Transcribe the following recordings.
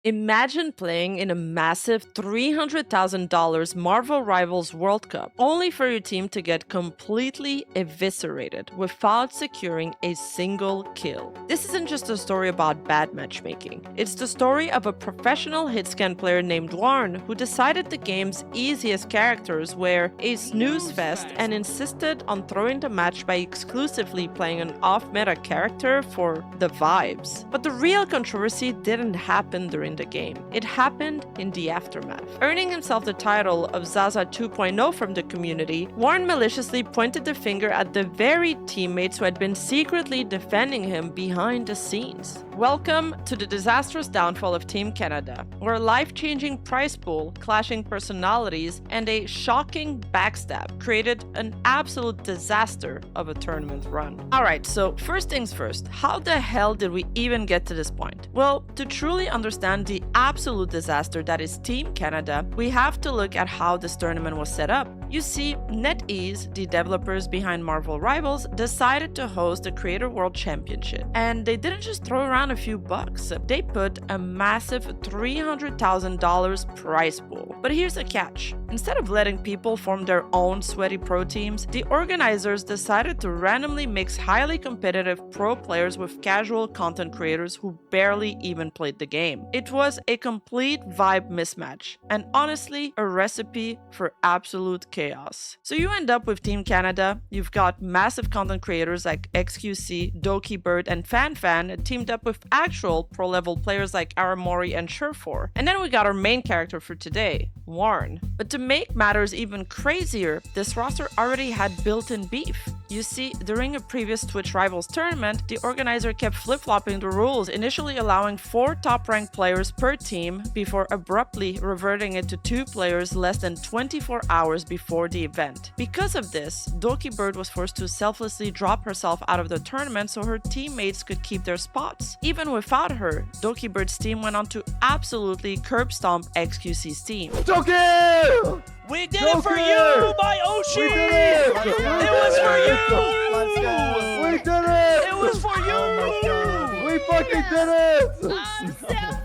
Imagine playing in a massive $300,000 Marvel Rivals World Cup, only for your team to get completely eviscerated without securing a single kill. This isn't just a story about bad matchmaking. It's the story of a professional hitscan player named Warren who decided the game's easiest characters were a snooze fest and insisted on throwing the match by exclusively playing an off-meta character for the vibes. But the real controversy didn't happen during the game. It happened in the aftermath. Earning himself the title of Zazza 2.0 from the community, Warren maliciously pointed the finger at the very teammates who had been secretly defending him behind the scenes. Welcome to the disastrous downfall of Team Canada, where a life-changing prize pool, clashing personalities, and a shocking backstab created an absolute disaster of a tournament run. Alright, so first things first, how the hell did we even get to this point? Well, to truly understand the absolute disaster that is Team Canada, we have to look at how this tournament was set up. You see, NetEase, the developers behind Marvel Rivals, decided to host the Creator World Championship. And they didn't just throw around a few bucks, they put a massive $300,000 prize pool. But here's the catch. Instead of letting people form their own sweaty pro teams, the organizers decided to randomly mix highly competitive pro players with casual content creators who barely even played the game. It was a complete vibe mismatch, and honestly, a recipe for absolute chaos. So you end up with Team Canada, you've got massive content creators like XQC, DokiBird, and FanFan teamed up with actual pro-level players like Aramori and Surefour. And then we got our main character for today, Warren. But to make matters even crazier, this roster already had built-in beef. You see, during a previous Twitch Rivals tournament, the organizer kept flip-flopping the rules, initially allowing 4 top-ranked players per team before abruptly reverting it to 2 players less than 24 hours before the event. Because of this, DokiBird was forced to selflessly drop herself out of the tournament so her teammates could keep their spots. Even without her, DokiBird's team went on to absolutely curb stomp XQC's team. Doki! We did it for you, my Oshi! It was for you! Let's go! We did it! It was for you! Oh my God. We fucking did it! I'm so proud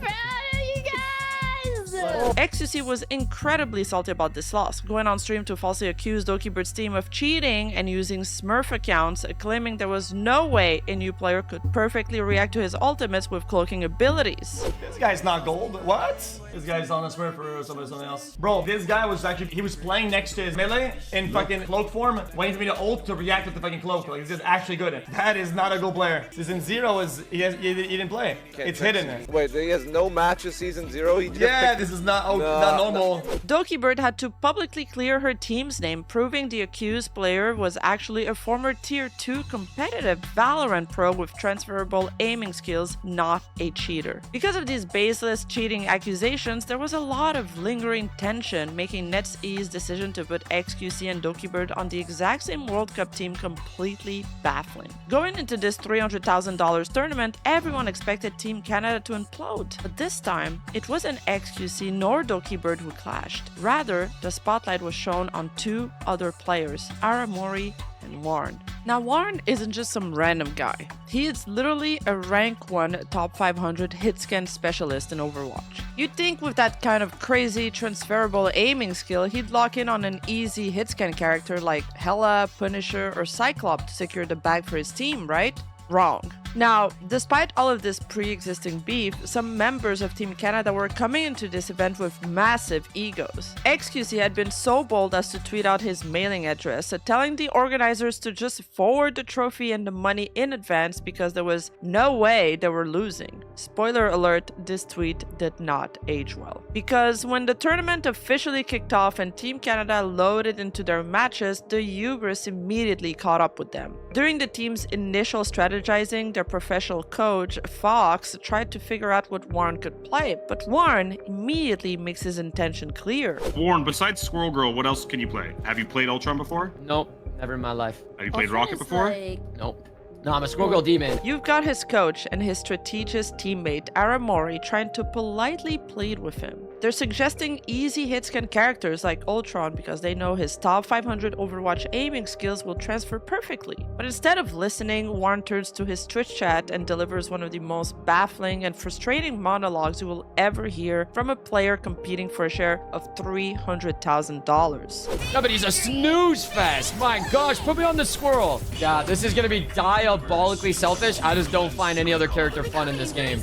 of you guys! XQC was incredibly salty about this loss, going on stream to falsely accuse DokiBird's team of cheating and using Smurf accounts, claiming there was no way a new player could perfectly react to his ultimates with cloaking abilities. This guy's not gold. What? This guy's on a Smurf or something else. Bro, this guy was actually, he was playing next to his melee in fucking cloak form, waiting for me to ult to react with the fucking cloak. Like, this is actually good. That is not a gold player. Season 0 is, he didn't play. It's hidden. Wait, he has no matches season 0? He just Yeah, this is not, not normal. DokiBird had to publicly clear her team's name, proving the accused player was actually a former Tier 2 competitive Valorant pro with transferable aiming skills, not a cheater. Because of these baseless cheating accusations, there was a lot of lingering tension, making NetEase's decision to put XQC and DokiBird on the exact same World Cup team completely baffling. Going into this $300,000 tournament, everyone expected Team Canada to implode, but this time, it wasn't XQC nor DokiBird who clashed. Rather, the spotlight was shown on 2 other players, Aramori and Warren. Now, Warren isn't just some random guy. He is literally a rank 1 top 500 hitscan specialist in Overwatch. You'd think with that kind of crazy transferable aiming skill, he'd lock in on an easy hitscan character like Hela, Punisher, or Cyclops to secure the bag for his team, right? Wrong. Now, despite all of this pre-existing beef, some members of Team Canada were coming into this event with massive egos. XQC had been so bold as to tweet out his mailing address, telling the organizers to just forward the trophy and the money in advance because there was no way they were losing. Spoiler alert, this tweet did not age well. Because when the tournament officially kicked off and Team Canada loaded into their matches, the hubris immediately caught up with them. During the team's initial strategizing, their professional coach, Fox, tried to figure out what Warren could play, but Warren immediately makes his intention clear. Warren, besides Squirrel Girl, what else can you play? Have you played Ultron before? Nope, never in my life. Have you played Rocket before? Nope. No, I'm a Squirrel Girl demon. You've got his coach and his strategist teammate, Aramori, trying to politely plead with him. They're suggesting easy hitscan characters like Ultron because they know his top 500 Overwatch aiming skills will transfer perfectly. But instead of listening, Warren turns to his Twitch chat and delivers one of the most baffling and frustrating monologues you will ever hear from a player competing for a share of $300,000. No, but he's a snooze fest. My gosh, put me on the squirrel. Yeah, this is gonna be diabolically selfish. I just don't find any other character fun in this game.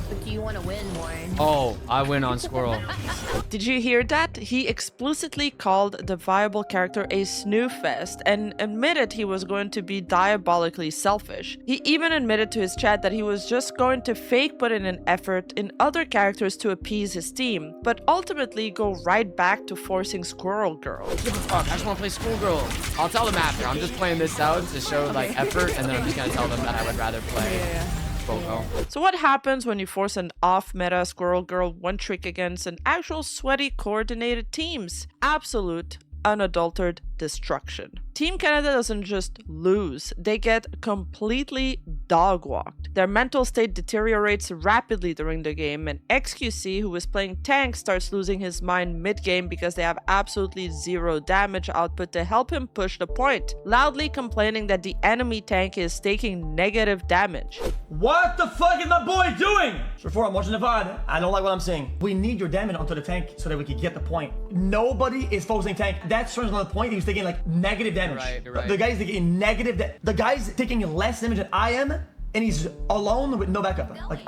But do you want to win, Warren? Oh, I win on squirrel. Did you hear that? He explicitly called the viable character a snoofest and admitted he was going to be diabolically selfish. He even admitted to his chat that he was just going to fake put in an effort in other characters to appease his team, but ultimately go right back to forcing Squirrel Girl. Give a fuck, I just want to play schoolgirl. I'll tell them after. I'm just playing this out to show like effort, and then I'm just gonna tell them that I would rather play. So what happens when you force an off-meta Squirrel Girl one trick against an actual sweaty coordinated teams? Absolute, unadulterated destruction. Team Canada doesn't just lose, they get completely dog-walked. Their mental state deteriorates rapidly during the game, and XQC, who is playing tank, starts losing his mind mid-game because they have absolutely zero damage output to help him push the point, loudly complaining that the enemy tank is taking negative damage. What the fuck is my boy doing? Before I'm watching the VOD, I don't like what I'm seeing. We need your damage onto the tank so that we can get the point. Nobody is focusing tank. That's turns on the point. He was taking like negative damage. You're right. The guy's taking negative. The guy's taking less damage than I am, and he's alone with no backup. Like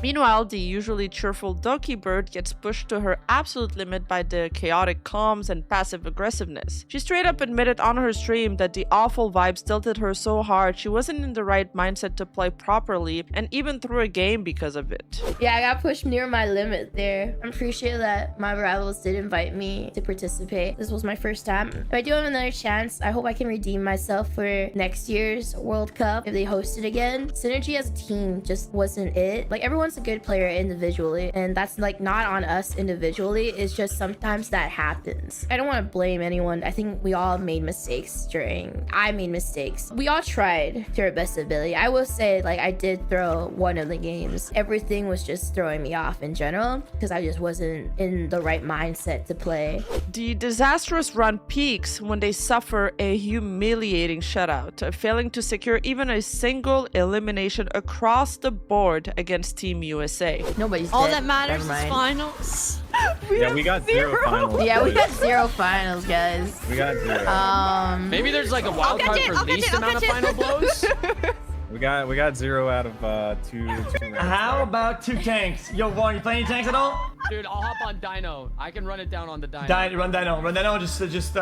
Meanwhile, the usually cheerful Doki Bird gets pushed to her absolute limit by the chaotic calms and passive aggressiveness. She straight up admitted on her stream that the awful vibes tilted her so hard she wasn't in the right mindset to play properly, and even threw a game because of it. Yeah, I got pushed near my limit there. I'm pretty sure that my rivals did invite me to participate. This was my first time. If I do have another chance, I hope I can redeem myself for next year's World Cup if they host it again. Synergy as a team just wasn't it. Like, everyone's a good player individually, and that's like not on us individually. It's just sometimes that happens. I don't want to blame anyone. I think we all made mistakes I made mistakes. We all tried to our best ability. I will say, like, I did throw one of the games. Everything was just throwing me off in general because I just wasn't in the right mindset to play. The disastrous run peaks when they suffer a humiliating shutout, failing to secure even a single elimination across the board against Team USA. Nobody's All dead. that matters Never is mind. finals. Yeah, we got zero finals. Yeah, we got zero finals, guys. We got zero. Maybe there's like a wild card for least amount of final blows. We got 0 out of two rounds. how about 2 tanks? Yo, Warren, you playing any tanks at all? Dude, I'll hop on Dino. I can run it down on the Dino. Run Dino. Just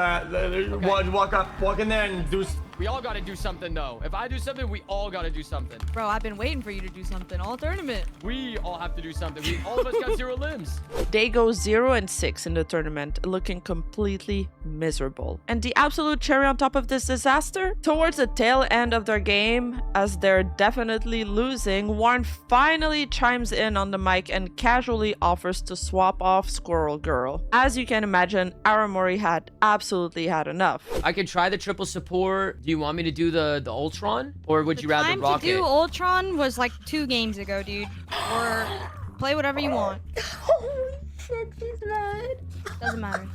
walk in there and do. We all gotta do something though. If I do something, we all gotta do something. Bro, I've been waiting for you to do something all tournament. We all have to do something. All of us got 0 limbs. They go 0-6 in the tournament, looking completely miserable. And the absolute cherry on top of this disaster? Towards the tail end of their game, as they're definitely losing, Warren finally chimes in on the mic and casually offers to swap off Squirrel Girl. As you can imagine, Aramori had absolutely had enough. I could try the triple support. Do you want me to do the Ultron? Or would you rather Time rock to do it? Ultron was like 2 games ago, dude. Or play whatever you want. Holy shit, she's mad. Doesn't matter.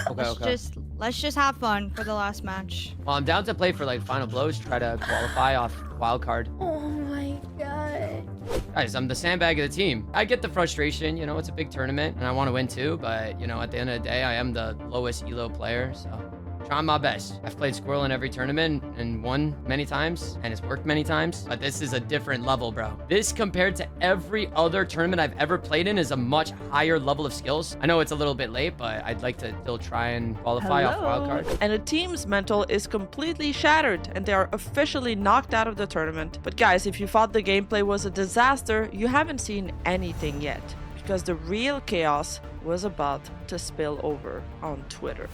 Okay. Let's just have fun for the last match. Well, I'm down to play for like final blows, try to qualify off wild card. Oh my god. Guys, I'm the sandbag of the team. I get the frustration, you know, it's a big tournament and I want to win too, but you know, at the end of the day, I am the lowest elo player, so trying my best. I've played Squirrel in every tournament and won many times, and it's worked many times, but this is a different level, bro. This compared to every other tournament I've ever played in is a much higher level of skills. I know it's a little bit late, but I'd like to still try and qualify off wildcard. And the team's mental is completely shattered, and they are officially knocked out of the tournament. But guys, if you thought the gameplay was a disaster, you haven't seen anything yet, because the real chaos was about to spill over on Twitter.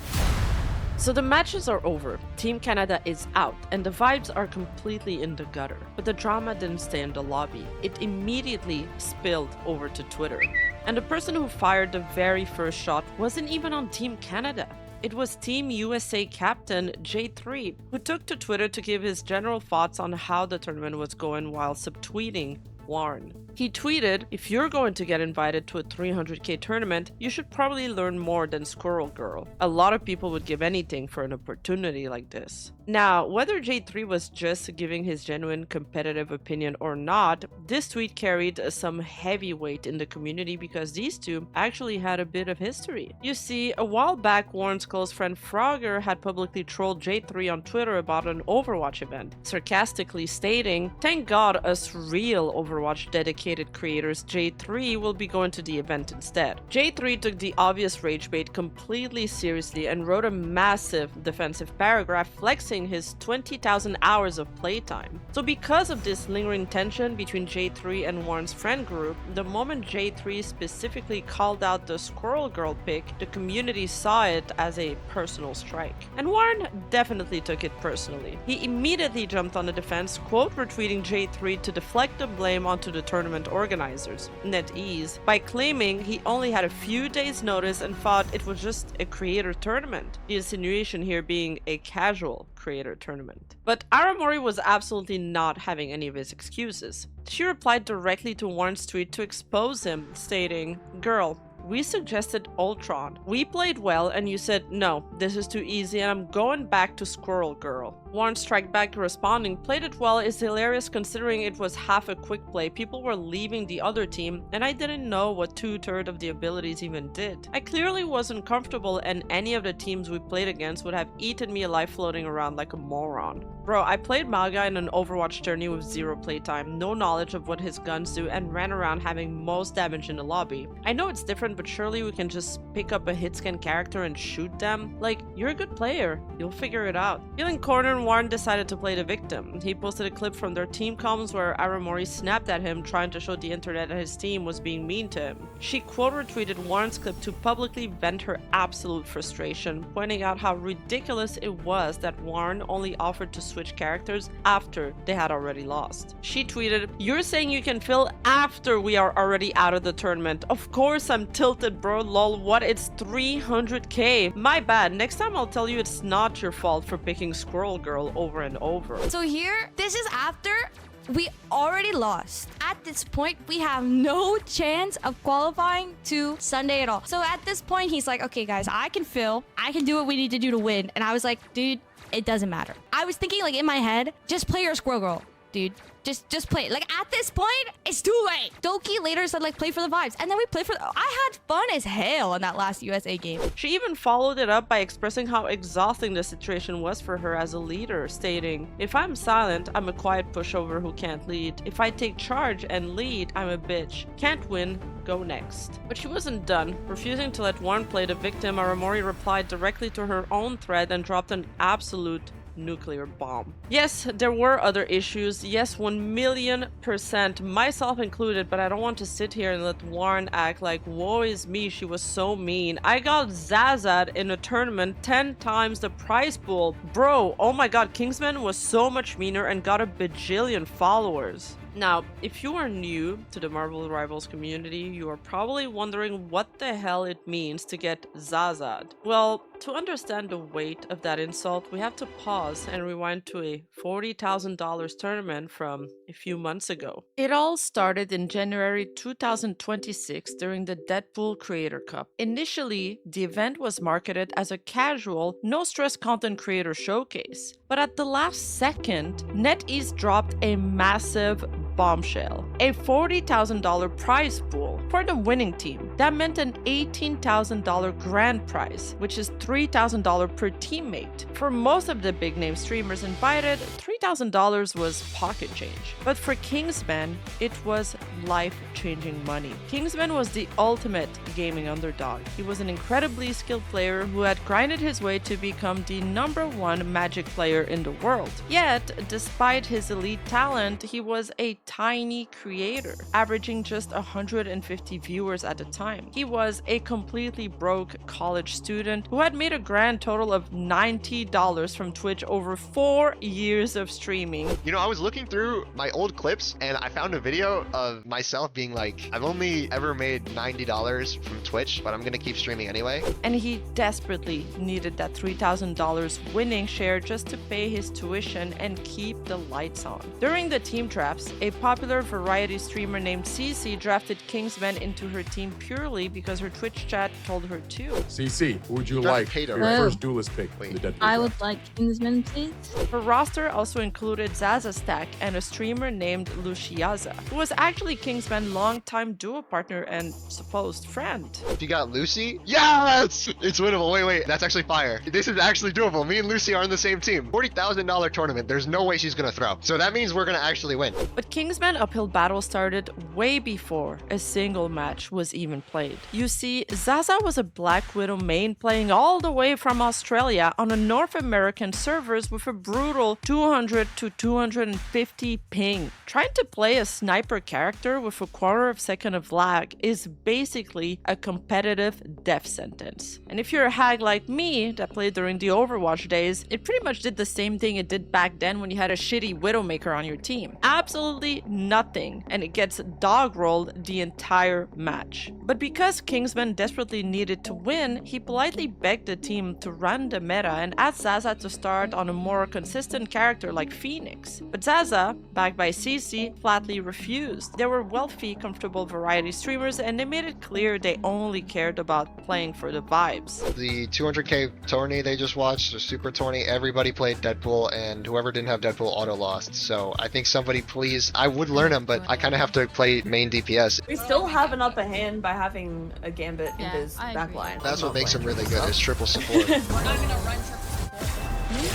So the matches are over, Team Canada is out, and the vibes are completely in the gutter. But the drama didn't stay in the lobby. It immediately spilled over to Twitter. And the person who fired the very first shot wasn't even on Team Canada. It was Team USA captain J3, who took to Twitter to give his general thoughts on how the tournament was going while subtweeting Warren. He tweeted, "If you're going to get invited to a 300k tournament, you should probably learn more than Squirrel Girl. A lot of people would give anything for an opportunity like this." Now, whether J3 was just giving his genuine competitive opinion or not, this tweet carried some heavy weight in the community because these two actually had a bit of history. You see, a while back, Warren's close friend Frogger had publicly trolled J3 on Twitter about an Overwatch event, sarcastically stating, "Thank God us real Overwatch dedicated creators J3 will be going to the event instead." J3 took the obvious rage bait completely seriously and wrote a massive defensive paragraph flexing his 20,000 hours of playtime. So because of this lingering tension between J3 and Warren's friend group, the moment J3 specifically called out the Squirrel Girl pic, the community saw it as a personal strike. And Warren definitely took it personally. He immediately jumped on the defense, quote retweeting J3 to deflect the blame onto the tournament organizers, NetEase, by claiming he only had a few days notice and thought it was just a creator tournament. The insinuation here being a casual creator tournament. But Aramori was absolutely not having any of his excuses. She replied directly to Warren's tweet to expose him, stating, "Girl, we suggested Ultron. We played well and you said, no, this is too easy and I'm going back to Squirrel Girl." Warren strike back responding, "Played it well is hilarious considering it was half a quick play. People were leaving the other team and I didn't know what 2/3 of the abilities even did. I clearly wasn't comfortable and any of the teams we played against would have eaten me alive floating around like a moron. Bro, I played Maga in an Overwatch tourney with zero playtime, no knowledge of what his guns do, and ran around having most damage in the lobby. I know it's different, but surely we can just pick up a hitscan character and shoot them? Like, you're a good player. You'll figure it out." Feeling cornered, Warren decided to play the victim. He posted a clip from their team comms where Aramori snapped at him, trying to show the internet that his team was being mean to him. She quote retweeted Warren's clip to publicly vent her absolute frustration, pointing out how ridiculous it was that Warren only offered to switch characters after they had already lost. She tweeted, "You're saying you can fill after we are already out of the tournament. Of course I'm tilted, bro. Lol, what? It's 300k. My bad. Next time I'll tell you it's not your fault for picking Squirrel Girl over and over." So here, this is after we already lost. At this point, we have no chance of qualifying to Sunday at all. So at this point, he's like, "Okay, guys, I can fill. I can do what we need to do to win." And I was like, "Dude, it doesn't matter." I was thinking like in my head, just play your Squirrel Girl, dude. Just play it. Like at this point, it's too late. Doki later said like play for the vibes. And then we played for I had fun as hell in that last USA game. She even followed it up by expressing how exhausting the situation was for her as a leader, stating, "If I'm silent, I'm a quiet pushover who can't lead. If I take charge and lead, I'm a bitch. Can't win, go next." But she wasn't done. Refusing to let Warren play the victim, Aramori replied directly to her own thread and dropped an absolute nuclear bomb. Yes, there were other issues. Yes, 1,000,000%, myself included, but I don't want to sit here and let Warren act like, woe is me, she was so mean. I got Zazza in a tournament 10 times the prize pool. Bro, oh my god, Kingsman was so much meaner and got a bajillion followers. Now, if you are new to the Marvel Rivals community, you are probably wondering what the hell it means to get Zazza'd. Well, to understand the weight of that insult, we have to pause and rewind to a $40,000 tournament from a few months ago. It all started in January 2026 during the Deadpool Creator Cup. Initially, the event was marketed as a casual, no-stress content creator showcase. But at the last second, NetEase dropped a massive bombshell. A $40,000 prize pool for the winning team. That meant an $18,000 grand prize, which is $3,000 per teammate. For most of the big name streamers invited, $3,000 was pocket change. But for Kingsman, it was life-changing money. Kingsman was the ultimate gaming underdog. He was an incredibly skilled player who had grinded his way to become the #1 Magic player in the world. Yet, despite his elite talent, he was a tiny creator, averaging just 150 viewers at a time. He was a completely broke college student who had made a grand total of $90 from Twitch over 4 years of streaming. You know, I was looking through my old clips and I found a video of myself being like, I've only ever made $90 from Twitch, but I'm gonna keep streaming anyway. And he desperately needed that $3,000 winning share just to pay his tuition and keep the lights on. During the team drafts, a a popular variety streamer named CC drafted Kingsman into her team purely because her Twitch chat told her to. CC, who would you That's like Kato, for your right? first duelist pick in the Deadpool I would draft? like Kingsman, please. Her roster also included Zazza Stack and a streamer named Luciaza, who was actually Kingsman's longtime duo partner and supposed friend. If you got Lucy, yes! It's winnable. Wait, that's actually fire. This is actually doable. Me and Lucy are on the same team. $40,000 tournament. There's no way she's gonna throw. So that means we're gonna actually win. But Kingsman Uphill Battle started way before a single match was even played. You see, Zazza was a Black Widow main playing all the way from Australia on a North American servers with a brutal 200 to 250 ping. Trying to play a sniper character with a quarter of a second of lag is basically a competitive death sentence. And if you're a hag like me that played during the Overwatch days, it pretty much did the same thing it did back then when you had a shitty Widowmaker on your team. Absolutely nothing, and it gets dog rolled the entire match. But because Kingsman desperately needed to win, he politely begged the team to run the meta and asked Zazza to start on a more consistent character like Phoenix. But Zazza, backed by CC, flatly refused. They were wealthy, comfortable variety streamers, and they made it clear they only cared about playing for the vibes. The 200k tourney they just watched, the super tourney, everybody played Deadpool, and whoever didn't have Deadpool auto lost. So I think somebody please, I would learn him, but I kind of have to play main DPS. We still have an upper hand by having a Gambit in Yeah, his I agree. backline. That's what makes him really good, is triple support. We're not gonna run triple.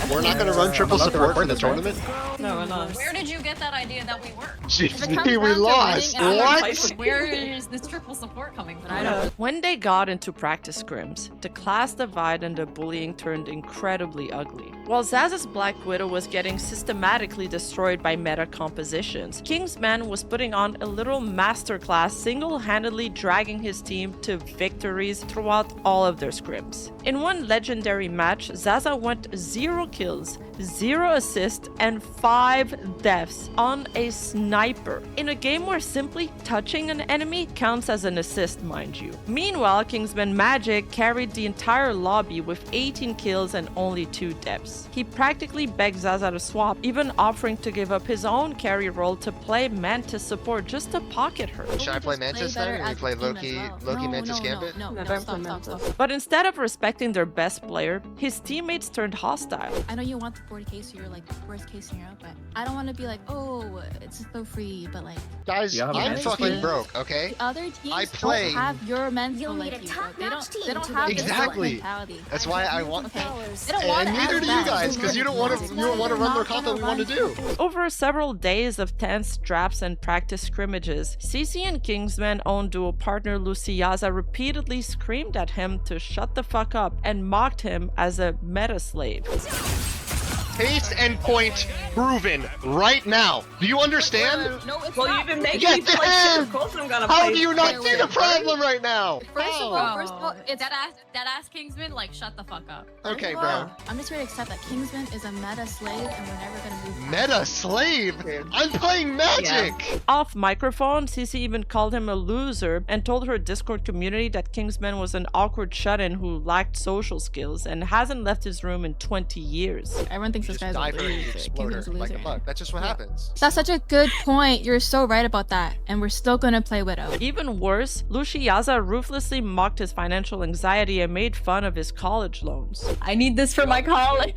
We're not gonna run triple support for the tournament? No, we're not. Where did you get that idea that we were? GG, we lost! What? Where is this triple support coming from? I don't. When they got into practice scrims, the class divide and the bullying turned incredibly ugly. While Zazza's Black Widow was getting systematically destroyed by meta compositions, Kingsman was putting on a little masterclass, single-handedly dragging his team to victories throughout all of their scrims. In one legendary match, Zazza went 0 kills, 0 assists, and 5 deaths on a sniper. In a game where simply touching an enemy counts as an assist, mind you. Meanwhile, Kingsman Magic carried the entire lobby with 18 kills and only 2 deaths. He practically begged Zazza to swap, even offering to give up his own carry role to play Mantis support just to pocket her. Should I play Mantis then? Or we play Loki Mantis Gambit? No, don't stop, play stop, Mantis. stop. But instead of respecting their best player, his teammates turned hostile. I know you want the 40k, so you're like worst case scenario, but I don't want to be like, oh, it's so free, but like Guys, Yeah, I'm Mantis fucking play. broke, okay? the other teams I play- don't have your mental You'll like need a you. Bro. top-notch team They don't to have win. this Exactly. mentality. That's why I want. Okay. They don't want And to neither ask do you that. guys, because you don't want to run the comp that we want to do. Over several days of tense drafts and practice scrimmages, CC and Kingsman own duo partner Luciaza repeatedly screamed at him to shut the fuck up and mocked him as a meta slave. Pace and point proven right now. Do you understand? No, it's Well, not. you've been making Yes, me play it shit. is! Of course I'm gonna How play. do you not see the wait. problem right now? First of How? all, it's that ass Kingsman, like shut the fuck up. Okay, First of bro. all, I'm just ready to accept that Kingsman is a meta slave, and we're never gonna move. past Meta slave? I'm playing Magic! Off microphone, CC even called him a loser and told her Discord community that Kingsman was an awkward shut-in who lacked social skills and hasn't left his room in 20 years. it. Everyone thinks this Just guy's a die for an loser. exploder Kingsman's a like a loser. bug. That's just what happens. That's such a good point. You're so right about that, and we're still gonna play Widow. Even worse, Luciaza ruthlessly mocked his financial anxiety and made fun of his college loans. I need this for my college.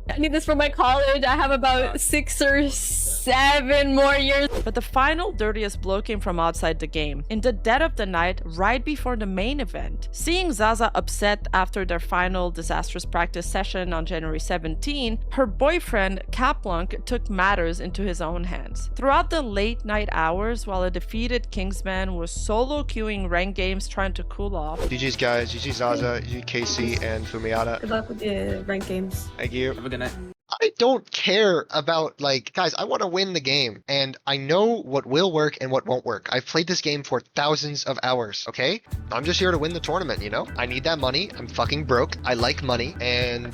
I need this for my college. I have about 6 or 7 more years. But the final dirtiest blow came from outside the game. In the dead of the night, right before the main event. Seeing Zazza upset after their final disastrous practice session on January 17, her boyfriend, Kaplunk, took matters into his own hands. Throughout the late night hours, while a defeated Kingsman was solo queuing ranked games trying to cool off, GG's guys, GG Zazza, GG Casey, and Fumiata. Good luck with the ranked games. Thank you. Have a good night. I don't care about, like, guys, I want to win the game, and I know what will work and what won't work. I've played this game for thousands of hours, okay? I'm just here to win the tournament, you know? I need that money. I'm fucking broke. I like money, and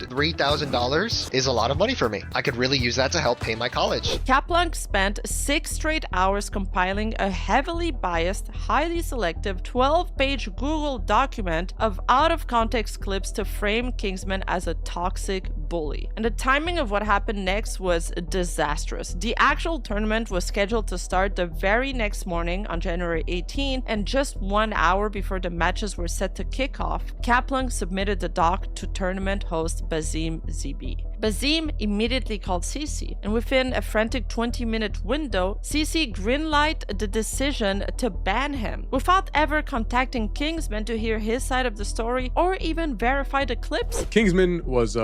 $3,000 is a lot of money for me. I could really use that to help pay my college. Kaplunk spent 6 straight hours compiling a heavily biased, highly selective 12-page Google document of out-of-context clips to frame Kingsman as a toxic bully. And the timing of what happened next was disastrous. The actual tournament was scheduled to start the very next morning on January 18, and just 1 hour before the matches were set to kick off, Kaplan submitted the doc to tournament host Bazim ZB. Bazim immediately called CC, and within a frantic 20-minute window, CC greenlighted the decision to ban him, without ever contacting Kingsman to hear his side of the story or even verify the clips. Kingsman was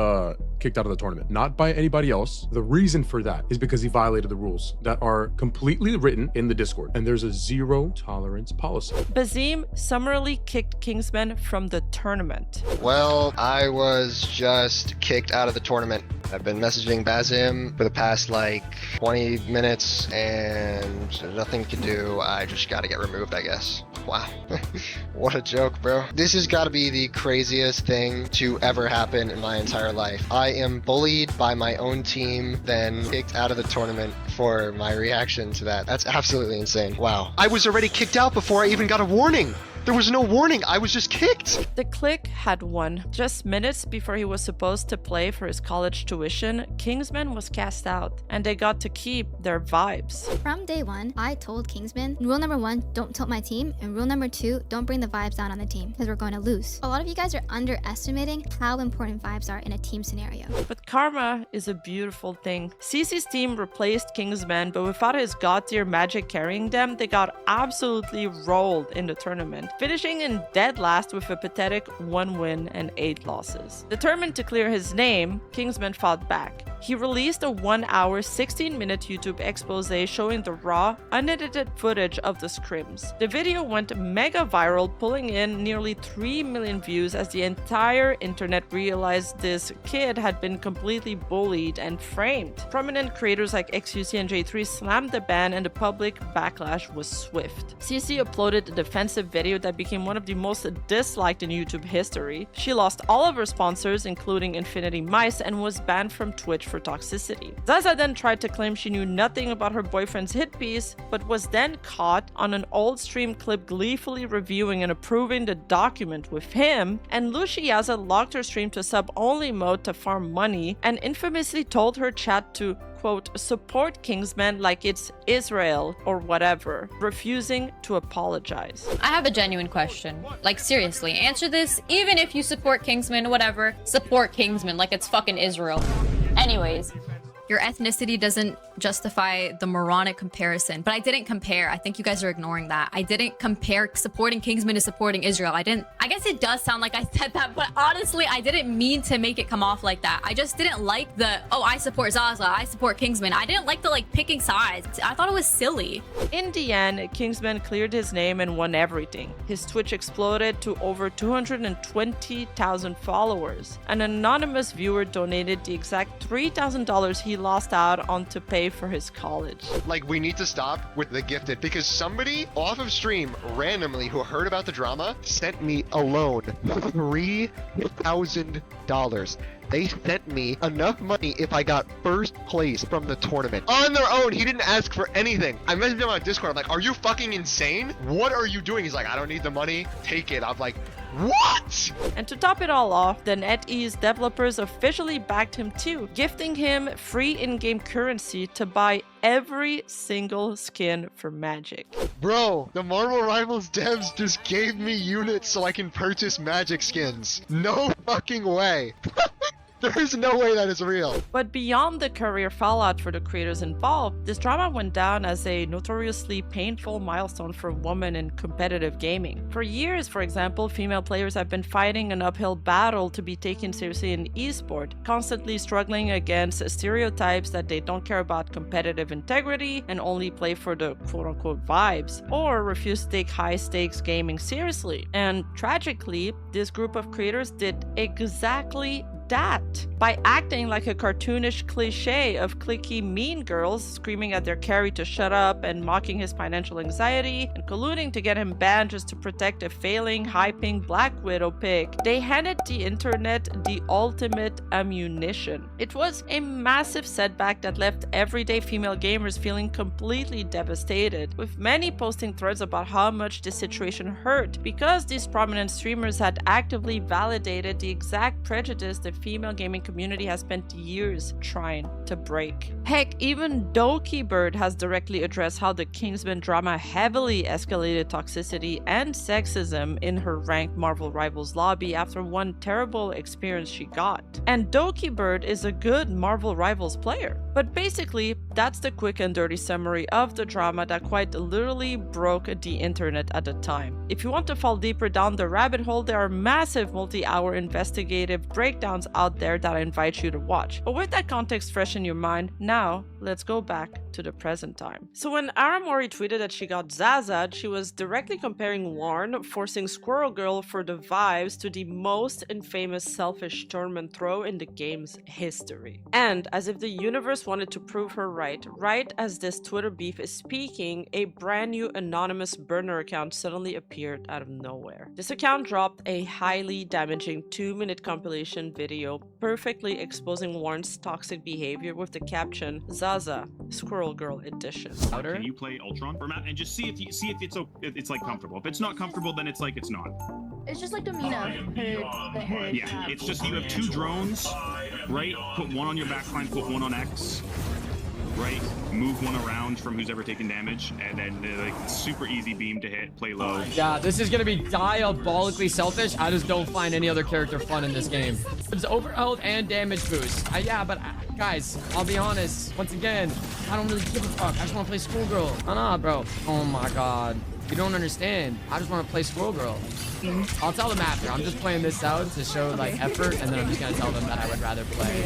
kicked out of the tournament, not by anybody else. The reason for that is because he violated the rules that are completely written in the Discord, and there's a zero tolerance policy. Bazim summarily kicked Kingsman from the tournament. Well, I was just kicked out of the tournament. I've been messaging Bazim for the past like 20 minutes and there's nothing to do. I just gotta get removed, I guess. Wow. What a joke, bro. This has gotta be the craziest thing to ever happen in my entire life. I am bullied by my own team, then kicked out of the tournament for my reaction to that. That's absolutely insane. Wow. I was already kicked out before I even got a warning. There was no warning. I was just kicked. The clique had won. Just minutes before he was supposed to play for his college tuition, Kingsman was cast out, and they got to keep their vibes. From day one, I told Kingsman, rule number 1, don't tilt my team, and rule number 2, don't bring the vibes down on the team, because we're going to lose. A lot of you guys are underestimating how important vibes are in a team scenario. But karma is a beautiful thing. CC's team replaced Kingsman, but without his god-tier magic carrying them, they got absolutely rolled in the tournament, finishing in dead last with a pathetic 1 win and 8 losses. Determined to clear his name, Kingsman fought back. He released a 1-hour, 16-minute YouTube expose showing the raw, unedited footage of the scrims. The video went mega viral, pulling in nearly 3 million views as the entire internet realized this kid had been completely bullied and framed. Prominent creators like XUC and J3 slammed the ban, and the public backlash was swift. CC uploaded a defensive video that became one of the most disliked in YouTube history. She lost all of her sponsors, including Infinity Mice, and was banned from Twitch for toxicity. Zazza then tried to claim she knew nothing about her boyfriend's hit piece, but was then caught on an old stream clip gleefully reviewing and approving the document with him, and Luciaza locked her stream to sub-only mode to farm money, and infamously told her chat to, quote, support Kingsman like it's Israel or whatever, refusing to apologize. I have a genuine question. Like, seriously, answer this. Even if you support Kingsman, whatever, support Kingsman like it's fucking Israel. Anyways. Your ethnicity doesn't justify the moronic comparison, but I didn't compare. I think you guys are ignoring that. I didn't compare supporting Kingsman to supporting Israel. I guess it does sound like I said that, but honestly, I didn't mean to make it come off like that. I just didn't like the, oh, I support Zazza, I support Kingsman. I didn't like the picking sides. I thought it was silly. In the end, Kingsman cleared his name and won everything. His Twitch exploded to over 220,000 followers. An anonymous viewer donated the exact $3,000 he lost out on to pay for his college. Like, we need to stop with the gifted, because somebody off of stream randomly who heard about the drama sent me alone $3,000. They sent me enough money if I got first place from the tournament. On their own, he didn't ask for anything. I messaged him on Discord. I'm like, are you fucking insane? What are you doing? He's like, I don't need the money. Take it. I'm like, what? And to top it all off, the NetEase developers officially backed him too, gifting him free in-game currency to buy every single skin for Magic. Bro, the Marvel Rivals devs just gave me units so I can purchase Magic skins. No fucking way. There's no way that is real. But beyond the career fallout for the creators involved, this drama went down as a notoriously painful milestone for women in competitive gaming. For years, for example, female players have been fighting an uphill battle to be taken seriously in esport, constantly struggling against stereotypes that they don't care about competitive integrity and only play for the quote-unquote vibes, or refuse to take high-stakes gaming seriously. And tragically, this group of creators did exactly that by acting like a cartoonish cliche of cliquey mean girls screaming at their carry to shut up and mocking his financial anxiety and colluding to get him banned just to protect a failing high-ping Black Widow pick. They handed the internet the ultimate ammunition. It was a massive setback that left everyday female gamers feeling completely devastated, with many posting threads about how much this situation hurt because these prominent streamers had actively validated the exact prejudice the female gaming community has spent years trying to break. Heck, even Doki Bird has directly addressed how the Kingsman drama heavily escalated toxicity and sexism in her ranked Marvel Rivals lobby after one terrible experience she got. And Doki Bird is a good Marvel Rivals player. But basically, that's the quick and dirty summary of the drama that quite literally broke the internet at the time. If you want to fall deeper down the rabbit hole, there are massive multi-hour investigative breakdowns out there that I invite you to watch. But with that context fresh in your mind, now let's go back to the present time. So when Aramori tweeted that she got Zazza, she was directly comparing Warren forcing Squirrel Girl for the vibes to the most infamous selfish tournament throw in the game's history. And as if the universe wanted to prove her right as this Twitter beef is speaking, a brand new anonymous burner account suddenly appeared out of nowhere. This account dropped a highly damaging 2-minute compilation video perfectly exposing Warren's toxic behavior with the caption Zazza Squirrel Girl Edition. Can you play Ultron for Matt and just see if it's like comfortable? If it's not comfortable, then it's like it's not. It's just like Domina. Yeah, it's just you have 2 drones, right? Put one on your backline, put one on X, right? Move one around from who's ever taken damage, and then like super easy beam to hit, play low. Yeah, this is gonna be diabolically selfish. I just don't find any other character fun in this game. It's overhealth and damage boost. Yeah, but guys, I'll be honest. Once again, I don't really give a fuck. I just want to play Schoolgirl. Nah, bro. Oh my god. You don't understand. I just want to play Squirrel Girl. I'll tell them after. I'm just playing this out to show like effort, and then I'm just gonna tell them that I would rather play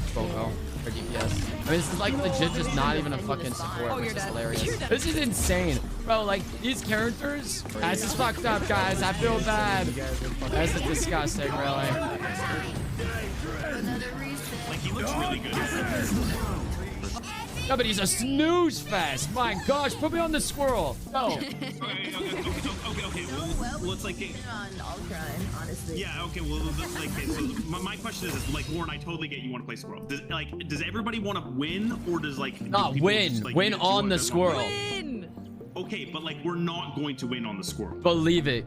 Squirrel Girl for DPS. I mean, this is like legit just not even a fucking support, which is hilarious. This is insane. Bro, like, these characters, this is fucked up, guys. I feel bad. This is disgusting, really. Like, he looks really good. No, but he's a snooze fest. My gosh, put me on the squirrel. No. Okay. Well, it's like On Ultron, honestly. yeah. Okay. Well, like, so my question is, like, Warren, I totally get you want to play squirrel. Does everybody want to win, or does like not win? Just, like, win on the squirrel. Win. Okay, but like we're not going to win on the squirrel. Believe it.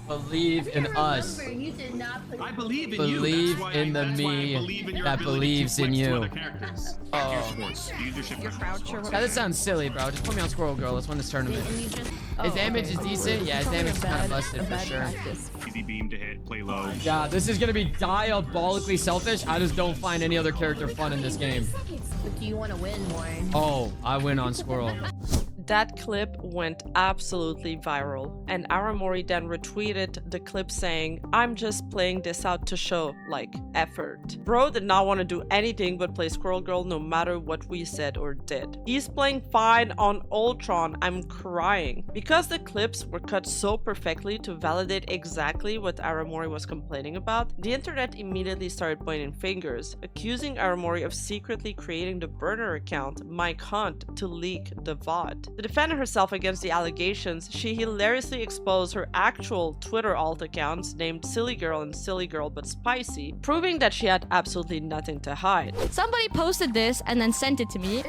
Believe in us. You did not put I believe in Believe you. That's in the that's why I me believe in your that ability believes to in flex to you. other characters. Use your shift Yeah, this sounds silly, bro. Just put me on Squirrel Girl. Let's win this tournament. His damage is decent. Yeah, his damage is kind of busted for sure. Easy beam to hit, play low. Yeah, this is gonna be diabolically selfish. I just don't find any other character fun in this game. But do you want to win more? Oh, I win on Squirrel. That clip went absolutely viral, and Aramori then retweeted the clip saying, "I'm just playing this out to show, like, effort." Bro did not want to do anything but play Squirrel Girl no matter what we said or did. He's playing fine on Ultron, I'm crying. Because the clips were cut so perfectly to validate exactly what Aramori was complaining about, the internet immediately started pointing fingers, accusing Aramori of secretly creating the burner account, Mike Hunt, to leak the VOD. To defend herself against the allegations, she hilariously exposed her actual Twitter alt accounts named Silly Girl and Silly Girl But Spicy, proving that she had absolutely nothing to hide. Somebody posted this and then sent it to me.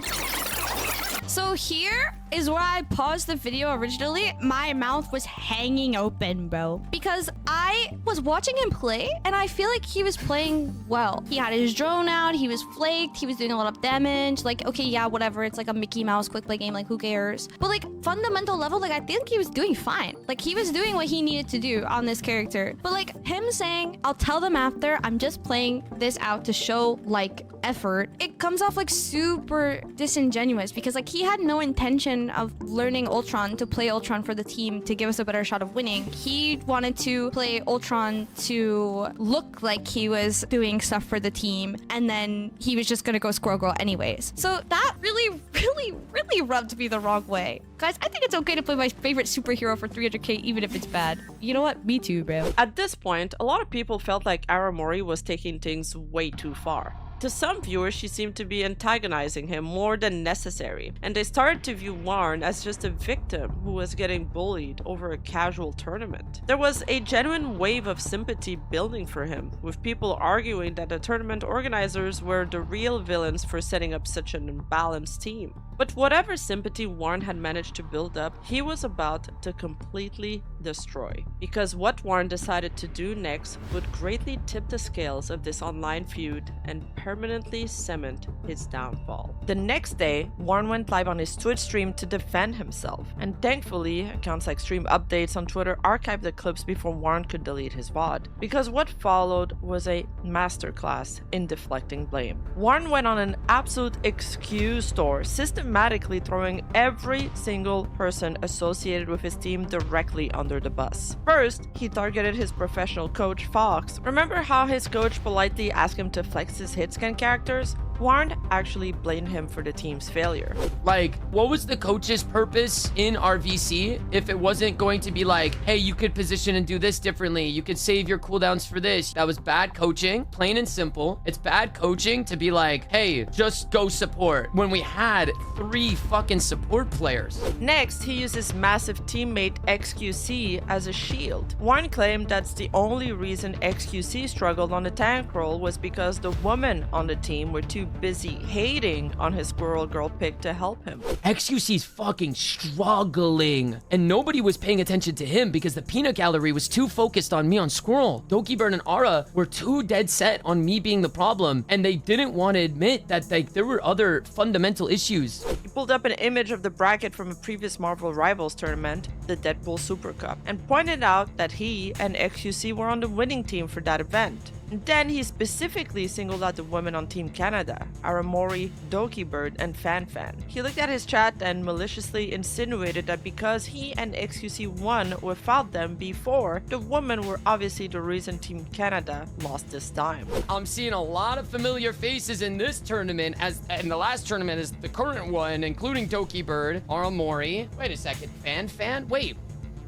So here is where I paused the video originally. My mouth was hanging open, bro. Because I was watching him play, and I feel like he was playing well. He had his drone out, he was flaked, he was doing a lot of damage. Like, okay, yeah, whatever. It's like a Mickey Mouse quick play game, like, who cares? But like, fundamental level, like, I think he was doing fine. Like, he was doing what he needed to do on this character. But like, him saying, I'll tell them after, I'm just playing this out to show, like, effort, it comes off like super disingenuous because like he had no intention of learning Ultron to play Ultron for the team to give us a better shot of winning. He wanted to play Ultron to look like he was doing stuff for the team, and then he was just gonna go Squirrel Girl anyways. So that really rubbed me the wrong way. Guys, I think it's okay to play my favorite superhero for 300k even if it's bad. You know what? Me too, bro. At this point, a lot of people felt like Aramori was taking things way too far. To some viewers, she seemed to be antagonizing him more than necessary, and they started to view Warren as just a victim who was getting bullied over a casual tournament. There was a genuine wave of sympathy building for him, with people arguing that the tournament organizers were the real villains for setting up such an imbalanced team. But whatever sympathy Warren had managed to build up, he was about to completely destroy. Because what Warren decided to do next would greatly tip the scales of this online feud and permanently cement his downfall. The next day, Warren went live on his Twitch stream to defend himself, and thankfully, accounts like Stream Updates on Twitter archived the clips before Warren could delete his VOD. Because what followed was a masterclass in deflecting blame. Warren went on an absolute excuse tour, systematically throwing every single person associated with his team directly under the bus. First, he targeted his professional coach, Fox. Remember how his coach politely asked him to flex his hitscan characters? Warren actually blamed him for the team's failure. Like, what was the coach's purpose in RVC if it wasn't going to be like, hey, you could position and do this differently, you could save your cooldowns for this? That was bad coaching, plain and simple. It's bad coaching to be like, hey, just go support, when we had 3 fucking support players. Next, he used his massive teammate XQC as a shield. Warren claimed that's the only reason XQC struggled on the tank role was because the women on the team were too busy hating on his squirrel girl pick to help him. XQC's fucking struggling, and nobody was paying attention to him because the peanut gallery was too focused on me on Squirrel. Dokibird and Ara were too dead set on me being the problem, and they didn't want to admit that there were other fundamental issues. He pulled up an image of the bracket from a previous Marvel Rivals tournament, the Deadpool Super Cup, and pointed out that he and XQC were on the winning team for that event. And then he specifically singled out the women on Team Canada, Aramori, Dokibird, and FanFan. He looked at his chat and maliciously insinuated that because he and XQC won without them before, the women were obviously the reason Team Canada lost this time. I'm seeing a lot of familiar faces in this tournament, as in the last tournament is the current one, including Dokibird, Aramori. Wait a second, FanFan? Wait,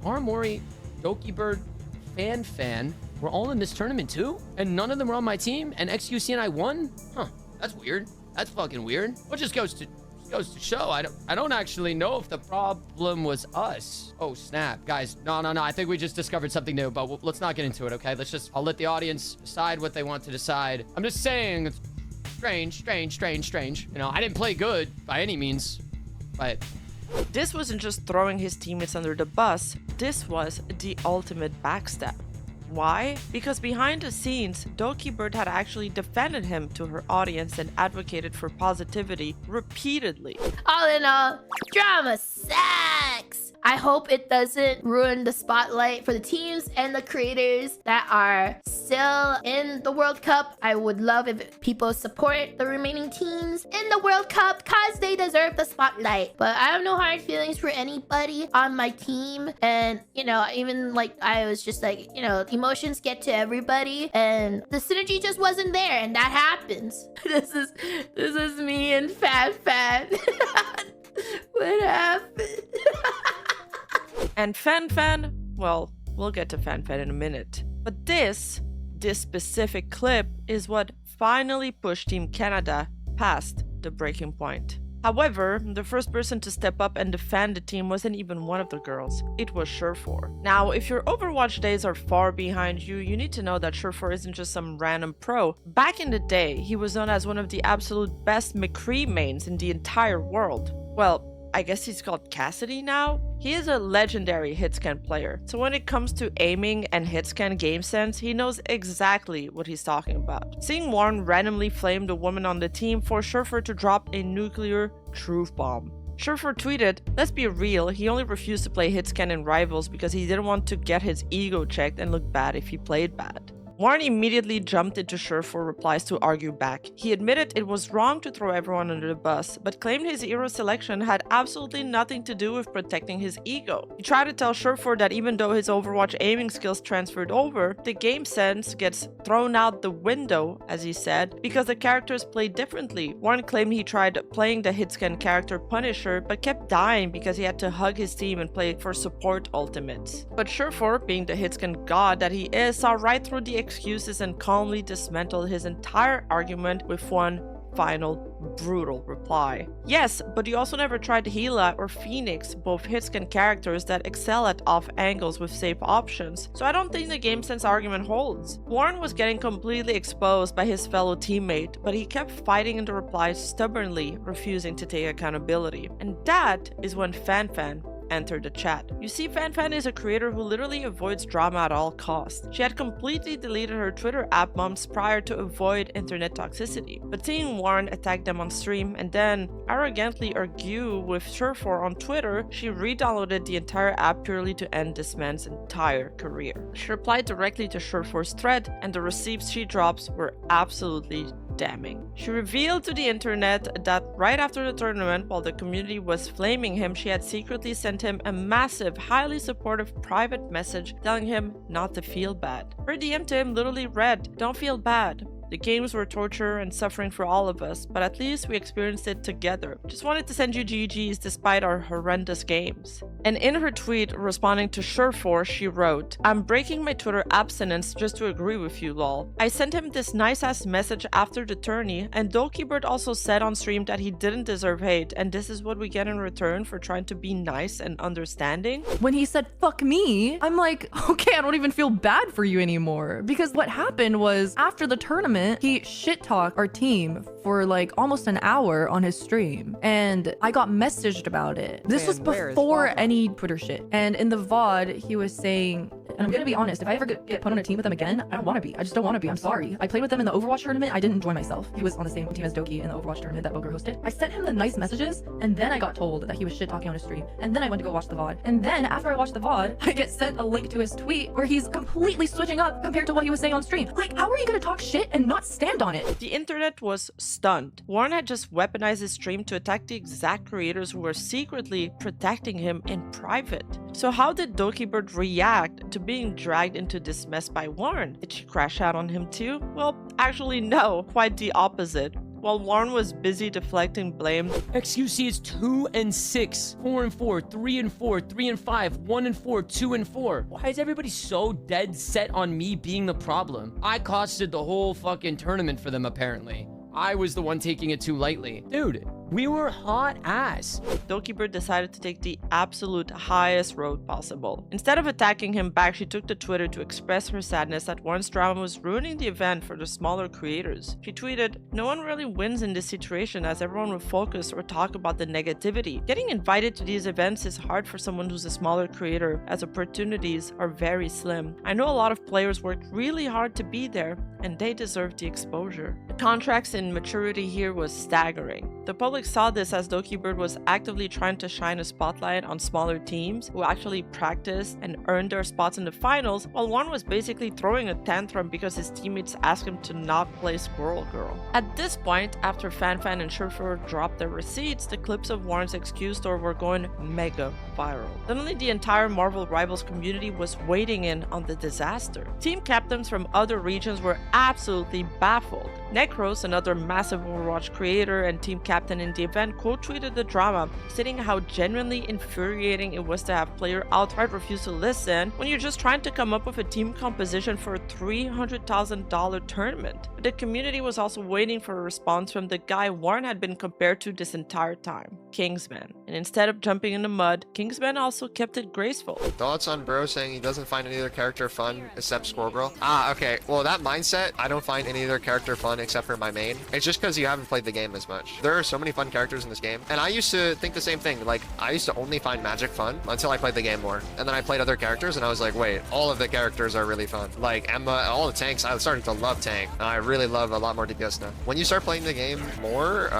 Aramori, Dokibird, FanFan were all in this tournament too? And none of them were on my team? And XQC and I won? Huh, that's weird. That's fucking weird. What just goes to show, I don't actually know if the problem was us. Oh, snap. Guys, no. I think we just discovered something new, but let's not get into it, okay? I'll let the audience decide what they want to decide. I'm just saying, it's strange. You know, I didn't play good by any means, but... This wasn't just throwing his teammates under the bus, this was the ultimate backstab. Why? Because behind the scenes, Dokibird had actually defended him to her audience and advocated for positivity repeatedly. All in all, drama sucks. I hope it doesn't ruin the spotlight for the teams and the creators that are still in the World Cup. I would love if people support the remaining teams in the World Cup because they deserve the spotlight. But I have no hard feelings for anybody on my team. And, you know, even like I was just like, you know, emotions get to everybody and the synergy just wasn't there, and that happens. This is me and Fan. What happened? And FanFan, well, we'll get to FanFan in a minute. But this specific clip is what finally pushed Team Canada past the breaking point. However, the first person to step up and defend the team wasn't even one of the girls. It was Surefour. Now, if your Overwatch days are far behind you, you need to know that Surefour isn't just some random pro. Back in the day, he was known as one of the absolute best McCree mains in the entire world. Well, I guess he's called Cassidy now? He is a legendary hitscan player, so when it comes to aiming and hitscan game sense, he knows exactly what he's talking about. Seeing Warren randomly flame the woman on the team forced Surefour to drop a nuclear truth bomb. Surefour tweeted, "Let's be real, he only refused to play hitscan in Rivals because he didn't want to get his ego checked and look bad if he played bad." Warren immediately jumped into Surefour replies to argue back. He admitted it was wrong to throw everyone under the bus, but claimed his hero selection had absolutely nothing to do with protecting his ego. He tried to tell Surefour that even though his Overwatch aiming skills transferred over, the game sense gets thrown out the window, as he said, because the characters play differently. Warren claimed he tried playing the hitscan character Punisher, but kept dying because he had to hug his team and play for support ultimates. But Surefour, being the hitscan god that he is, saw right through the excuses and calmly dismantled his entire argument with one final brutal reply. Yes, but you also never tried Gila or Phoenix, both hitscan characters that excel at off angles with safe options, so I don't think the game sense argument holds. Warren was getting completely exposed by his fellow teammate, but he kept fighting in the replies, stubbornly refusing to take accountability. And that is when FanFan entered the chat. You see, FanFan is a creator who literally avoids drama at all costs. She had completely deleted her Twitter app months prior to avoid internet toxicity, but seeing Warren attack them on stream and then arrogantly argue with Surfor on Twitter, she re-downloaded the entire app purely to end this man's entire career. She replied directly to Surfor's thread, and the receipts she drops were absolutely damning. She revealed to the internet that right after the tournament, while the community was flaming him, she had secretly sent him a massive, highly supportive private message telling him not to feel bad. Her DM to him literally read, "Don't feel bad. The games were torture and suffering for all of us, but at least we experienced it together. Just wanted to send you GGs despite our horrendous games." And in her tweet responding to Surfor, she wrote, "I'm breaking my Twitter abstinence just to agree with you, lol. I sent him this nice-ass message after the tourney, and Dokibird also said on stream that he didn't deserve hate, and this is what we get in return for trying to be nice and understanding." When he said, "fuck me," I'm like, okay, I don't even feel bad for you anymore. Because what happened was, after the tournament, he shit-talked our team for like almost an hour on his stream, and I got messaged about it. This was before any Twitter shit. And in the VOD, he was saying, and I'm gonna be honest, if I ever get put on a team with them again, I don't want to be. I just don't want to be. I'm sorry. I played with them in the Overwatch tournament. I didn't enjoy myself. He was on the same team as Doki in the Overwatch tournament that Boger hosted. I sent him the nice messages, and then I got told that he was shit-talking on his stream. And then I went to go watch the VOD. And then after I watched the VOD, I get sent a link to his tweet where he's completely switching up compared to what he was saying on stream. Like, how are you gonna talk shit and not stand on it? The internet was stunned. Warren had just weaponized his stream to attack the exact creators who were secretly protecting him in private. So how did Dokibird react to being dragged into this mess by Warren? Did she crash out on him too? Well, actually no, quite the opposite. While Warren was busy deflecting blame, XQC is 2-6, 4-4, 3-4, 3-5, 1-4, 2-4. Why is everybody so dead set on me being the problem? I costed the whole fucking tournament for them, apparently. I was the one taking it too lightly. Dude, we were hot ass. Dokibird decided to take the absolute highest road possible. Instead of attacking him back, she took to Twitter to express her sadness that Warren's drama was ruining the event for the smaller creators. She tweeted, "No one really wins in this situation as everyone will focus or talk about the negativity. Getting invited to these events is hard for someone who's a smaller creator as opportunities are very slim. I know a lot of players worked really hard to be there and they deserve the exposure." The contrast in maturity here was staggering. The public saw this as Dokibird was actively trying to shine a spotlight on smaller teams who actually practiced and earned their spots in the finals, while Warren was basically throwing a tantrum because his teammates asked him to not play Squirrel Girl. At this point, after FanFan and Surfer dropped their receipts, the clips of Warren's excuse tour were going mega viral. Suddenly, the entire Marvel Rivals community was waiting in on the disaster. Team captains from other regions were absolutely baffled. Necros, another massive Overwatch creator and team captain in the event, quote-tweeted the drama, stating how genuinely infuriating it was to have player outright refuse to listen when you're just trying to come up with a team composition for a $300,000 tournament. But the community was also waiting for a response from the guy Warren had been compared to this entire time, Kingsman. And instead of jumping in the mud, Kingsman also kept it graceful. Thoughts on bro saying he doesn't find any other character fun except Squirrel Girl? Okay. Well, that mindset, I don't find any other character fun except for my main. It's just because you haven't played the game as much. There are so many fun characters in this game, and I used to think the same thing. Like, I used to only find Magic fun until I played the game more, and then I played other characters and I was like, wait, all of the characters are really fun. Like Emma, all the tanks, I started to love tank. I really love a lot more DPS now. When you start playing the game more,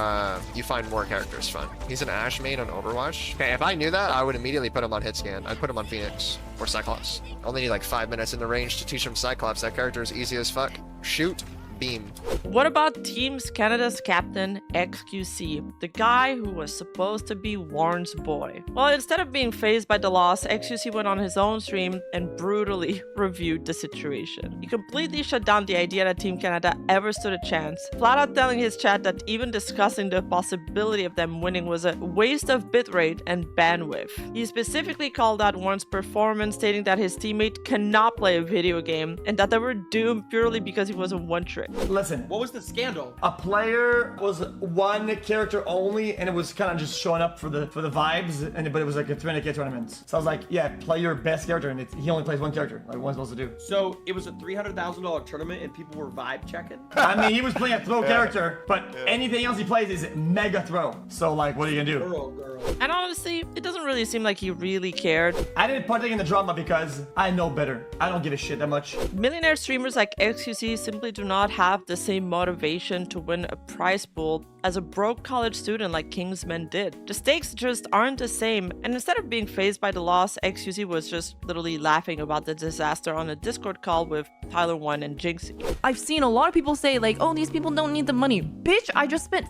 you find more characters fun. He's an Ashe main on Overwatch. Okay, if I knew that, I would immediately put him on hitscan. I'd put him on Phoenix or Cyclops. Only need like 5 minutes in the range to teach him Cyclops. That character is easy as fuck. Shoot, beam. What about Teams Canada's captain, XQC, the guy who was supposed to be Warren's boy? Well, instead of being fazed by the loss, XQC went on his own stream and brutally reviewed the situation. He completely shut down the idea that Team Canada ever stood a chance, flat out telling his chat that even discussing the possibility of them winning was a waste of bitrate and bandwidth. He specifically called out Warren's performance, stating that his teammate cannot play a video game and that they were doomed purely because he was a one-trick. Listen, What was the scandal? a player was one character only, and it was kind of just showing up for the vibes, but it was like a 20k tournament. So I was like, yeah, play your best character, and he only plays one character. Like, what's supposed to do? So it was a $300,000 tournament and people were vibe checking? I mean, he was playing a throw character, but anything else he plays is mega throw. So like, what are you gonna do? Girl. And honestly, it doesn't really seem like he really cared. I didn't partake in the drama because I know better. I don't give a shit that much. Millionaire streamers like XQC simply do not have the same motivation to win a prize pool as a broke college student like Kingsman did. The stakes just aren't the same, and instead of being fazed by the loss, XQC was just literally laughing about the disaster on a Discord call with Tyler One and Jinxie. I've seen a lot of people say like, oh, these people don't need the money. Bitch, I just spent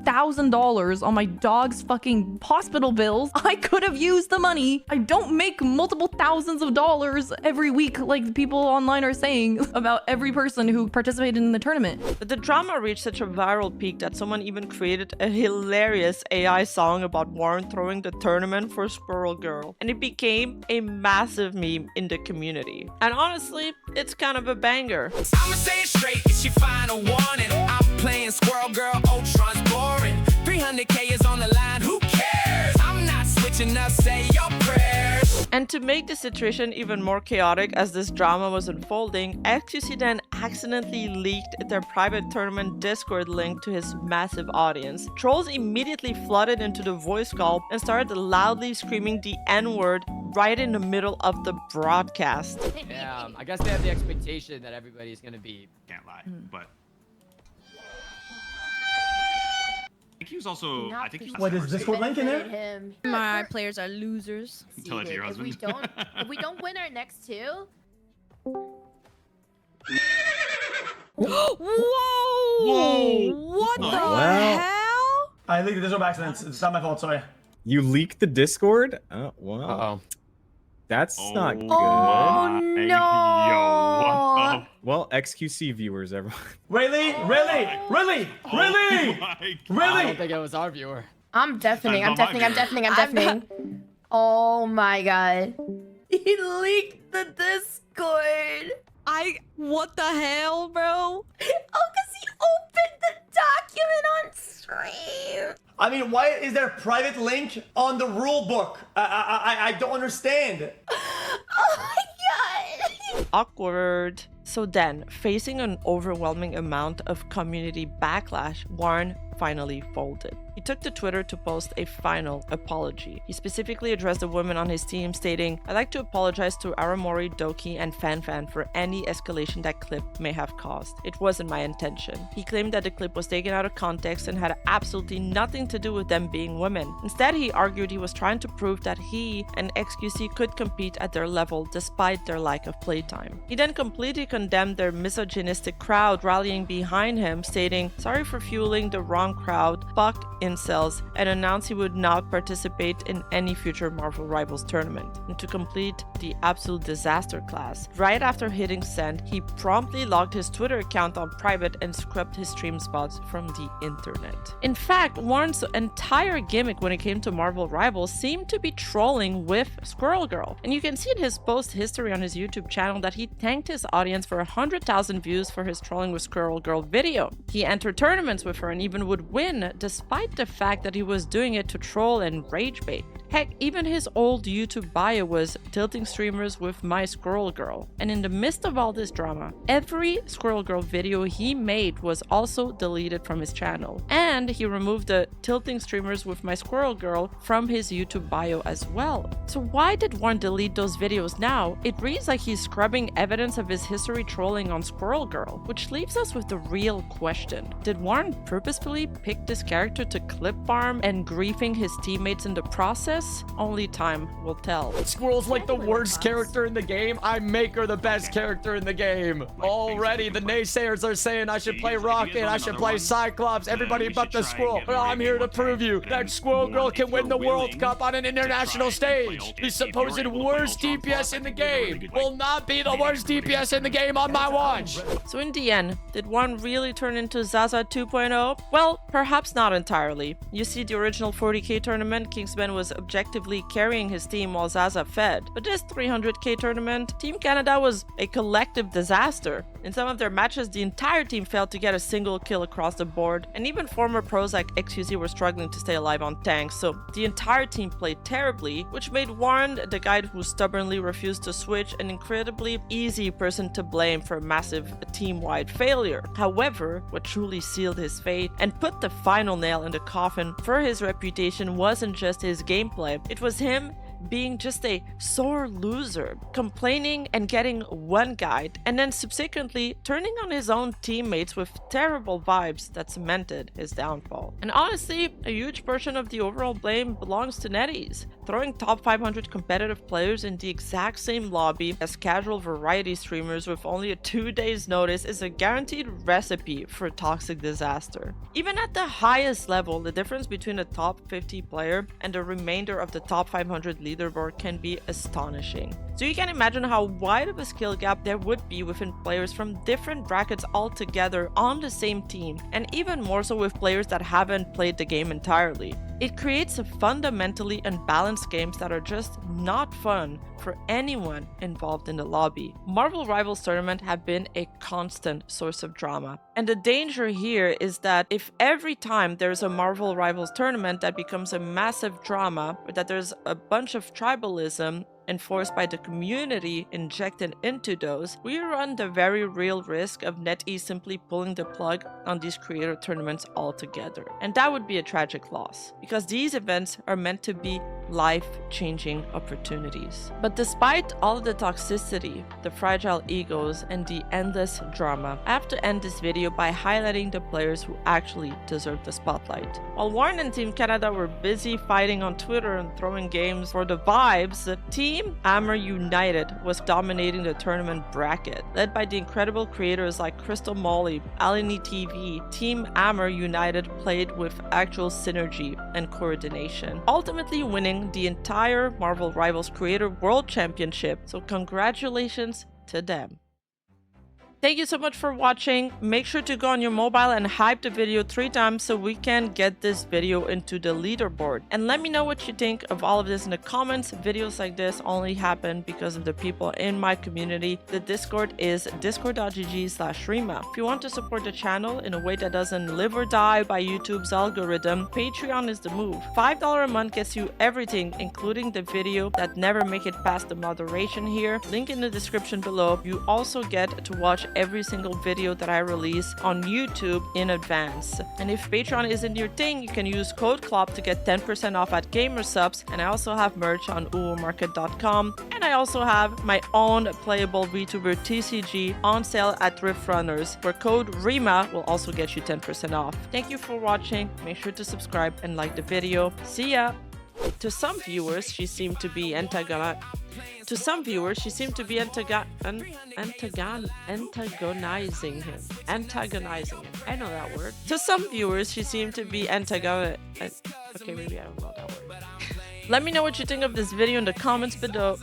$45,000 on my dog's fucking hospital bills. I could have used the money. I don't make multiple thousands of dollars every week like the people online are saying about every person who participated in the tournament. But the drama reached such a viral peak that someone even created a hilarious AI song about Warren throwing the tournament for Squirrel Girl, and it became a massive meme in the community. And honestly, it's kind of a banger. I'ma say it straight, it's your final warning. I'm playing Squirrel Girl, Ultron's boring. 300k is on the line, who cares? I'm not switching up, say your prayers. And to make the situation even more chaotic as this drama was unfolding, XQC then accidentally leaked their private tournament Discord link to his massive audience. Trolls immediately flooded into the voice call and started loudly screaming the N-word right in the middle of the broadcast. Yeah, I guess they have the expectation that everybody's gonna be. Can't lie, but. I think he was also. I think he was. What is Discord link in there? Him. My players are losers. Tell it to your If we husband. if we don't win our next two, Whoa! What the Well. hell? I leaked the Discord by accident. It's not my fault, sorry. You leaked the Discord? Oh, wow. Uh-oh. That's not good. Oh Yo, no! what the? Well, XQC viewers, everyone. Really? Really? Really? Really? Oh my I Really? don't think it was our viewer. I'm deafening. I'm That's not my deafening. I'm deafening. Oh my god. He leaked the Discord. What the hell, bro? Oh, because he opened the document on stream. I mean, why is there a private link on the rule book? I don't understand. Oh my god. Awkward. So then, facing an overwhelming amount of community backlash, Warren finally folded. He took to Twitter to post a final apology. He specifically addressed the women on his team, stating, "I'd like to apologize to Aramori, Doki, and Fanfan for any escalation that clip may have caused. It wasn't my intention." He claimed that the clip was taken out of context and had absolutely nothing to do with them being women. Instead, he argued he was trying to prove that he and XQC could compete at their level despite their lack of playtime. He then completely condemned their misogynistic crowd rallying behind him, stating, "Sorry for fueling the wrong crowd, fuck incels," and announced he would not participate in any future Marvel Rivals tournament. And to complete the absolute disaster class, right after hitting send, he promptly logged his Twitter account on private and scrubbed his stream spots from the internet. In fact, Warren's entire gimmick when it came to Marvel Rivals seemed to be trolling with Squirrel Girl. And you can see in his post history on his YouTube channel that he thanked his audience for 100,000 views for his trolling with Squirrel Girl video. He entered tournaments with her and even would win, despite the fact that he was doing it to troll and rage bait. Heck, even his old YouTube bio was tilting streamers with my Squirrel Girl. And in the midst of all this drama, every Squirrel Girl video he made was also deleted from his channel. And and he removed the tilting streamers with my squirrel girl from his YouTube bio as well. So why did Warren delete those videos now? It reads like he's scrubbing evidence of his history trolling on Squirrel Girl, which leaves us with the real question. Did Warren purposefully pick this character to clip farm and griefing his teammates in the process? Only time will tell. Squirrel's like the worst character in the game. I make her the best character in the game. Already, the naysayers are saying I should play Rocket, I should play Cyclops, everybody but the Squirrel. Well, I'm here to prove you that Squirrel Girl can win the World Cup on an international stage. The supposed worst DPS in the game will not be the worst DPS in the game on my watch. So in the end, did Warren really turn into Zazza 2.0? Well, perhaps not entirely. You see, the original 40k tournament, Kingsman was objectively carrying his team while Zazza fed. But this 300k tournament, Team Canada was a collective disaster. In some of their matches, the entire team failed to get a single kill across the board, and even former pros like XQZ were struggling to stay alive on tanks, so the entire team played terribly, which made Warren, the guy who stubbornly refused to switch, an incredibly easy person to blame for a massive team-wide failure. However, what truly sealed his fate and put the final nail in the coffin for his reputation wasn't just his gameplay, it was him being just a sore loser, complaining and getting one guide, and then subsequently turning on his own teammates with terrible vibes that cemented his downfall. And honestly, a huge portion of the overall blame belongs to NetEase. Throwing top 500 competitive players in the exact same lobby as casual variety streamers with only a 2 days notice is a guaranteed recipe for toxic disaster. Even at the highest level, the difference between a top 50 player and the remainder of the top 500 leaderboard can be astonishing. So you can imagine how wide of a skill gap there would be within players from different brackets altogether on the same team, and even more so with players that haven't played the game entirely. It creates a fundamentally unbalanced games that are just not fun for anyone involved in the lobby. Marvel Rivals tournament have been a constant source of drama. And the danger here is that if every time there's a Marvel Rivals tournament that becomes a massive drama, or that there's a bunch of tribalism enforced by the community injected into those, we run the very real risk of NetEase simply pulling the plug on these creator tournaments altogether. And that would be a tragic loss, because these events are meant to be life-changing opportunities. But despite all of the toxicity, the fragile egos, and the endless drama, I have to end this video by highlighting the players who actually deserve the spotlight. While Warren and Team Canada were busy fighting on Twitter and throwing games for the vibes, Team Amber United was dominating the tournament bracket. Led by the incredible creators like Crystal Molly, Alini TV, Team Amber United played with actual synergy and coordination, ultimately winning the entire Marvel Rivals Creator World Championship. So congratulations to them. Thank you so much for watching. Make sure to go on your mobile and hype the video 3 times so we can get this video into the leaderboard. And let me know what you think of all of this in the comments. Videos like this only happen because of the people in my community. The Discord is discord.gg/Rima. If you want to support the channel in a way that doesn't live or die by YouTube's algorithm, Patreon is the move. $5 a month gets you everything, including the video that never make it past the moderation here. Link in the description below. You also get to watch every single video that I release on YouTube in advance. And if Patreon isn't your thing, you can use code CLOP to get 10% off at Gamersubs. And I also have merch on uwomarket.com. And I also have my own playable Vtuber TCG on sale at Thrift Runners, where code RIMA will also get you 10% off. Thank you for watching. Make sure to subscribe and like the video. See ya! To some viewers, she seemed to be antagonizing him. I know that word. To some viewers, she seemed to be okay, maybe I don't know that word. Let me know what you think of this video in the comments below.